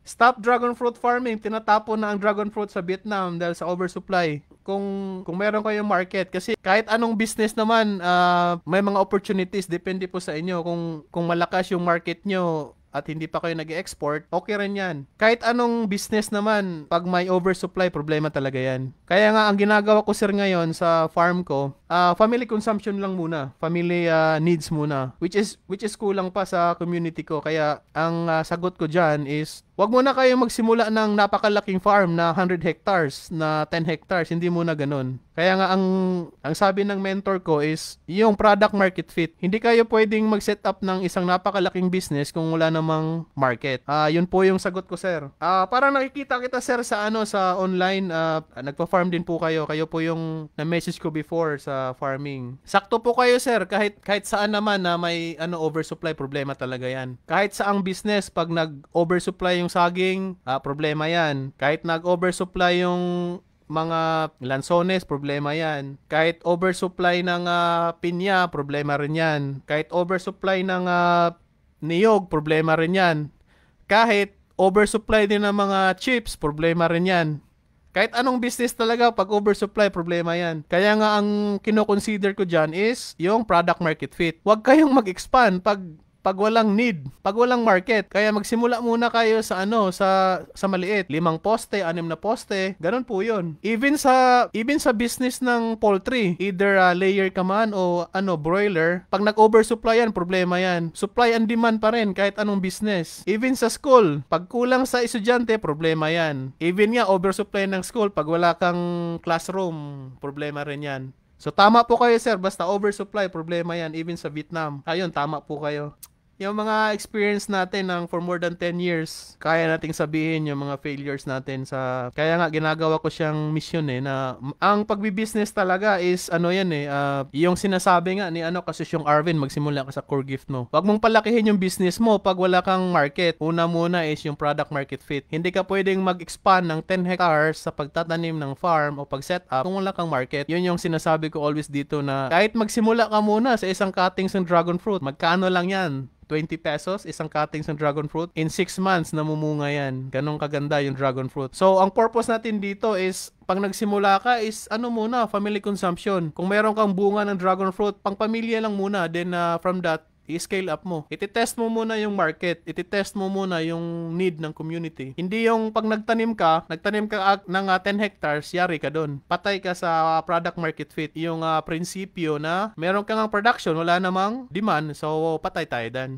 Stop dragon fruit farming. Tinatapon na ang dragon fruit sa Vietnam dahil sa oversupply. Kung meron kayong market, kasi kahit anong business naman, may mga opportunities, depende po sa inyo. Kung malakas yung market nyo at hindi pa kayo nag-export, okay rin yan. Kahit anong business naman, pag may oversupply, problema talaga yan. Kaya nga, ang ginagawa ko sir ngayon sa farm ko, family consumption lang muna. Family needs muna. Which is kulang pa sa community ko. Kaya, ang sagot ko dyan is, wag muna kayong magsimula ng napakalaking farm na 100 hectares, na 10 hectares. Hindi muna ganun. Kaya nga, ang sabi ng mentor ko is, yung product market fit. Hindi kayo pwedeng mag-set up ng isang napakalaking business kung wala namang market. Yun po yung sagot ko, sir. Parang nakikita kita, sir, sa online. Nagpa-farm din po kayo. Kayo po yung na-message ko before sa farming. Sakto po kayo, sir. Kahit saan naman na may oversupply, problema talaga yan. Kahit saang business, pag nag-oversupply yung saging, problema yan. Kahit nag-oversupply yung mga lansones, problema yan. Kahit oversupply ng pinya, problema rin yan. Kahit oversupply ng niyog, problema rin yan. Kahit oversupply din ng mga chips, problema rin yan. Kahit anong business talaga, pag oversupply, problema yan. Kaya nga ang kino-consider ko dyan is yung product market fit. Huwag kayong mag-expand pag walang need, pag walang market. Kaya magsimula muna kayo sa maliit. 5 poste, 6 na poste, ganun po 'yon. Even sa business ng poultry, either layer ka man o broiler, pag nag-oversupply yan, problema yan. Supply and demand pa rin kahit anong business. Even sa school, pag kulang sa estudyante, problema yan. Even nga oversupply ng school, pag wala kang classroom, problema rin yan. So tama po kayo, sir, basta oversupply, problema yan, even sa Vietnam. Ayun, tama po kayo. Yung mga experience natin for more than 10 years, kaya nating sabihin yung mga failures natin kaya nga ginagawa ko siyang mission na ang pagbi-business talaga is yung sinasabi nga ni kasi yung Arvin, magsimula ka sa core gift mo. Wag mong palakihin yung business mo pag wala kang market. Una muna is yung product market fit. Hindi ka pwedeng mag-expand ng 10 hectares sa pagtatanim ng farm o pag-set up kung wala kang market. Yun yung sinasabi ko always dito, na kahit magsimula ka muna sa isang cuttings ng dragon fruit, magkano lang yan? 20 pesos, isang cuttings ng dragon fruit. In 6 months, namumunga yan. Ganong kaganda yung dragon fruit. So, ang purpose natin dito is, pag nagsimula ka is, muna, family consumption. Kung meron kang bunga ng dragon fruit, pang pamilya lang muna. Then, from that, i-scale up mo. Iti-test mo muna yung market. Iti-test mo muna yung need ng community. Hindi yung pag nagtanim ka ng 10 hectares, yari ka doon. Patay ka sa product market fit. Yung prinsipyo na meron kang production, wala namang demand, so patay tayo dan.